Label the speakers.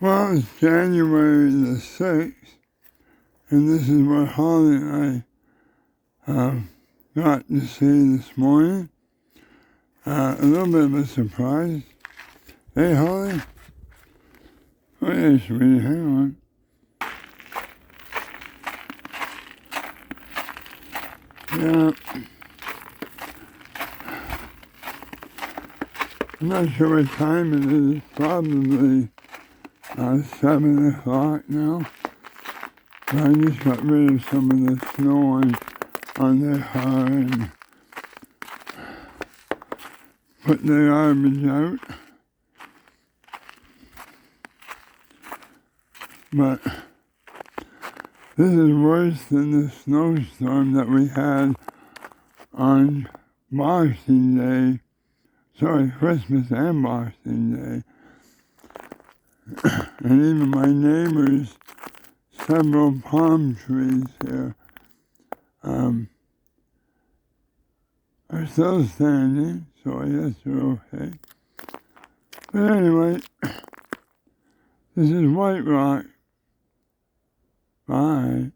Speaker 1: Well, it's January the 6th, and this is what Holly and I got to see this morning. A little bit of a surprise. Hey, Holly. Oh, yeah, sweetie, hang on. Yeah. I'm not sure what time it is. It's probably 7 o'clock now. But I just got rid of some of the snow on their car and put the garbage out. But this is worse than the snowstorm that we had on Boxing Day. Christmas and Boxing Day. And even my neighbors, several palm trees here, are still standing, so I guess they're okay. But anyway, this is White Rock. Bye.